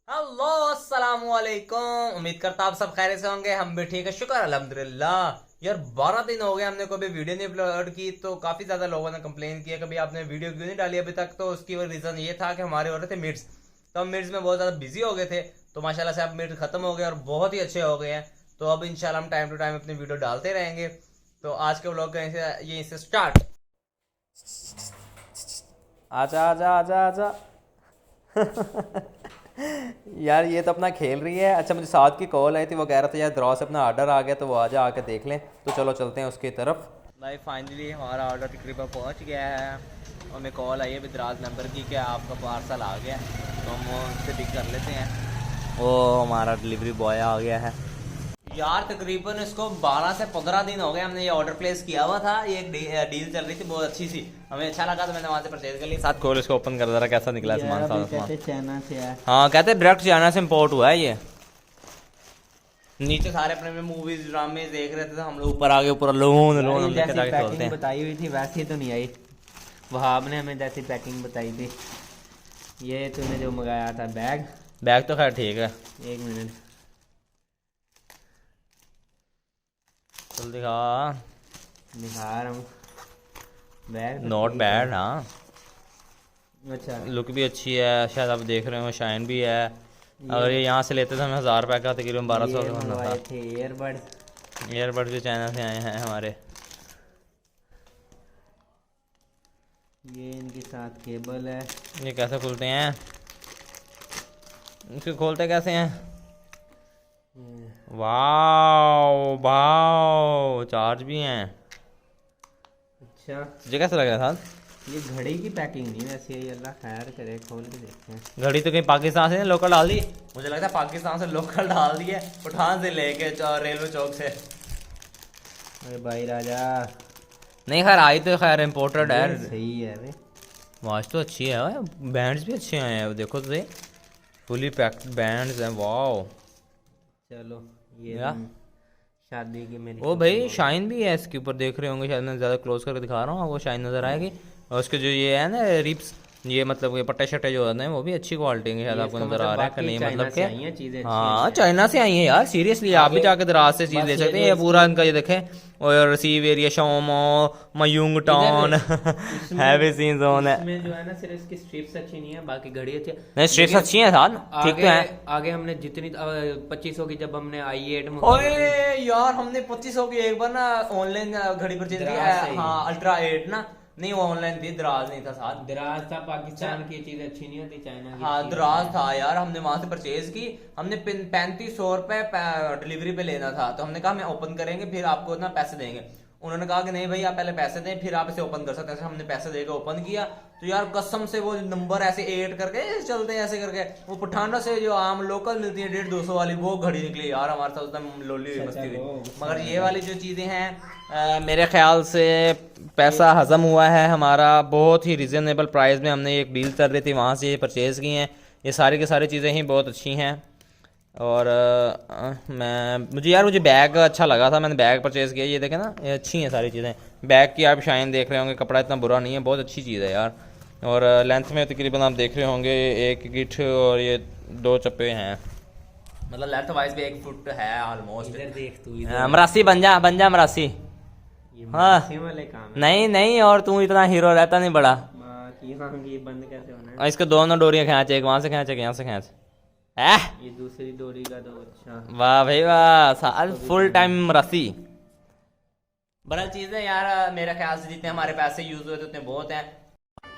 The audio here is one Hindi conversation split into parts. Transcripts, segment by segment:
हेलो अस्सलाम वालेकुम। उम्मीद करता आप सब खैरियत से होंगे। हम भी ठीक है, शुक्र अल्हम्दुलिल्लाह। यार 12 दिन हो गए हमने कभी वीडियो नहीं अपलोड की, तो काफी ज्यादा लोगों ने कंप्लेन किया कभी आपने वीडियो क्यों नहीं डाली अभी तक। तो उसकी रीजन ये था कि हमारे हो रहे थे मिड्स, तो हम मिड्स में बहुत ज्यादा बिजी हो गए थे। तो माशाल्लाह से अब मिड्स खत्म हो गए और बहुत ही अच्छे हो गए हैं। तो अब इंशाल्लाह हम टाइम टू टाइम अपनी वीडियो डालते रहेंगे। तो आज के व्लॉग का यहीं से स्टार्ट। आजा आजा आजा आजा। यार ये तो अपना खेल रही है। अच्छा, मुझे साथ की कॉल आई थी, वो कह रहा था यार द्रौ से अपना ऑर्डर आ गया, तो वो आजा आके देख लें। तो चलो चलते हैं उसकी तरफ। भाई फाइनली हमारा ऑर्डर तकरीबन पहुंच गया है और हमें कॉल आई है विद्राज नंबर की कि आपका पार्सल आ गया। तो हम उससे पिक कर लेते हैं। वो हमारा डिलीवरी बॉय आ गया है। यार तकरीबन इसको 12 से 15 दिन हो गए हमने ये ऑर्डर प्लेस किया हुआ था। ये एक डील चल रही थी बहुत अच्छी सी, हमें अच्छा लगा तो मैंने वहाँ से परचेज कर लिया। साथ खोल इसको ओपन कर जरा कैसा निकला सामान। कहते चाइना से है। हाँ कहते डायरेक्ट चाइना से इम्पोर्ट हुआ है ये। नीचे सारे अपने में मूवीज ड्रामे देख रहे थे, तो हम लोग ऊपर आगे ऊपर लोन लोन हम जैसी पैकिंग बताई हुई थी वैसी तो नहीं आई। वहाब ने हमें जैसी पैकिंग बताई थी। ये तूने जो मंगाया था बैग तो खैर ठीक है। एक मिनट चल दिखा रहा हूँ। Bag not bad. हाँ अच्छा, लुक भी अच्छी है, शायद आप देख रहे हो शाइन भी है। अगर ये यहाँ से लेते थे हमें 1000 रुपये का तकरीबन 1200 का बनना था। थे ईयरबड। ईयरबड भी चाइना से आए हैं हमारे। ये इनके साथ केबल है। ये कैसे खुलते हैं, इसको खोलते कैसे हैं? वाओ वाओ, चार्ज भी हैं। अच्छा, तुझे कैसा लग रहा था? ये घड़ी की पैकिंग नहीं वैसे, ये अल्लाह खैर करे, खोल के देखते हैं। घड़ी तो कहीं पाकिस्तान से लोकल डाल दी, मुझे लगता है पाकिस्तान से लोकल डाल दी है, पठान से लेके रेलवे चौक से। अरे भाई राजा, नहीं खैर आई तो खैर इम्पोर्टेड है। सही है रे, वॉच तो अच्छी है, बैंड्स भी अच्छे आए हैं देखो तो, फुली पैक्ड बैंड्स हैं। वाओ चलो ये या? शादी की मेरी ओ भाई शाइन भी है इसके ऊपर, देख रहे होंगे शायद, मैं ज़्यादा क्लोज करके दिखा रहा हूँ, वो शाइन नज़र आएगी। और उसके जो ये है ना रिप्स, ये मतलब ये पट्टे शट्टे जो होते हैं वो भी अच्छी क्वालिटी के शायद आपको नजर आ रहा है कि नहीं, मतलब के हाँ चाइना से आई है यार। सीरियसली आप भी जाकर दराज से चीज़ ले सकते हैं। ये पूरा इनका ये देखें, और रिसीव एरिया शोमो मयूंग टाउन हैवी सीन जोन है। इसमें जो है ना सिर्फ इसकी स्ट्रिप्स अच्छी नहीं है, बाकी घड़ी अच्छी है। नहीं स्ट्रिप्स अच्छी हैं साथ, ठीक तो है। आगे हमने जितनी 2500 की जब हमने i8 ओए यार हमने 2500 की एक बार ना ऑनलाइन घड़ी परचेज की, हाँ अल्ट्रा 8 ना, नहीं वो ऑनलाइन थी, दराज नहीं था साथ। दराज था, पाकिस्तान की चीज अच्छी नहीं होती, चाइना की। हाँ दराज था यार, हमने वहां से परचेज की। हमने 3500 रुपए डिलीवरी पे लेना था, तो हमने कहा हम ओपन करेंगे फिर आपको ना पैसे देंगे। उन्होंने कहा कि नहीं भाई आप पहले पैसे दें फिर आप इसे ओपन कर सकते हैं। हमने पैसे देकर ओपन किया, तो यार कसम से वो नंबर ऐसे 8 करके चलते हैं ऐसे करके, वो पठाना से जो आम लोकल मिलती है 150-200 वाली वो घड़ी निकली यार हमारे साथ, उसमें लोली हुई मस्ती हुई। मगर ये वाली जो चीज़ें हैं मेरे ख्याल से पैसा हजम हुआ है हमारा, बहुत ही रिजनेबल प्राइस में हमने एक डील चल रही थी वहाँ से ये परचेज़ की हैं। ये सारी की सारी चीज़ें ही बहुत अच्छी हैं। और मुझे बैग अच्छा लगा था, मैंने बैग परचेज़ किया। ये देखें ना, ये अच्छी हैं सारी चीज़ें। बैग की आप शाइन देख रहे होंगे, कपड़ा इतना बुरा नहीं है, बहुत अच्छी चीज़ है यार। और लेंथ में तकरीबन आप देख रहे होंगे 1 गिट और ये 2 चप्पे हैं, मतलब लेंथ वाइज भी 1 फुट है ऑलमोस्ट। देख तू मरासी बन जा मरासी। हाँ वाले काम नहीं नहीं, और तू इतना हीरो रहता नहीं बड़ा। ये बंद कैसे होना है? इसको दोनों डोरियां खींच, एक वहां से खींच एक यहाँ से खींच। ये दूसरी डोरी का तो अच्छा। वाह भाई वाह, फुल टाइम रस्सी। बड़ा चीज है यार, मेरे ख्याल से जितने हमारे पैसे यूज हुए थे उतने बहुत हैं।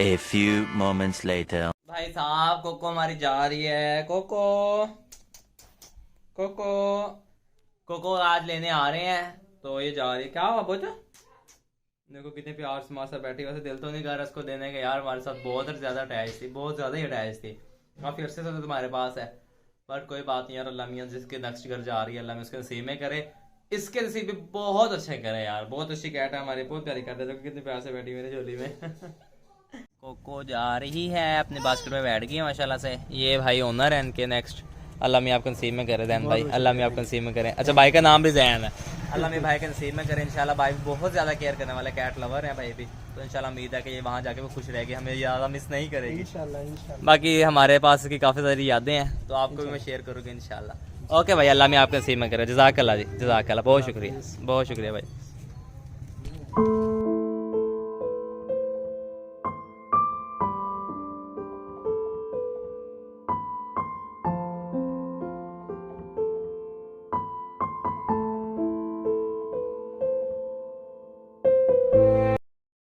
A few moments later. भाई साहब कोको हमारी जा रही है, कोको कोको कोको आज लेने आ रहे हैं, तो ये जा रही है। क्या हुआ बोझा? देखो कितने प्यार से हमारे साथ बैठी, वैसे दिल तो नहीं कर रहा उसको देने का यार, हमारे साथ बहुत ज्यादा अटैच थी, बहुत ज्यादा ही अटैच थी, काफी अरसे से तो तुम्हारे पास है। बट कोई बात नहीं यार, अल्लाह मियां जिसके नेक्स्ट घर जा रही है अल्लाह में उसके नसीब में करे, इसके नसीब में बहुत अच्छे करे यार। बहुत अच्छी कैट है हमारी, बहुत प्यारी कैट है, देखो कितने प्यार से बैठी मेरी झोली में। कोको जा रही है अपने बास्केट में बैठ गई है माशाल्लाह से। ये भाई ओनर है इनके नेक्स्ट, अल्लाह मियां आपको नसीब में करे। दैन भाई अल्लाह मियां आपको नसीब में करे। अच्छा भाई का नाम भी जैन है। अल्लाह मेरे भाई के नसीब में करे इंशाल्लाह। भाई बहुत ज़्यादा केयर करने वाला कैट लवर है भाई भी, तो इंशाल्लाह उम्मीद है कि ये वहाँ जाके वो खुश रहेगी, हमें ज़्यादा मिस नहीं करेगी इंशाल्लाह। बाकी हमारे पास की काफ़ी सारी यादें हैं तो आपको भी मैं शेयर करूँगी इंशाल्लाह। ओके भाई, अल्लाह में आपके नसीब में करे। जज़ाकल्लाह जी, जज़ाकल्लाह, बहुत शुक्रिया, बहुत शुक्रिया भाई।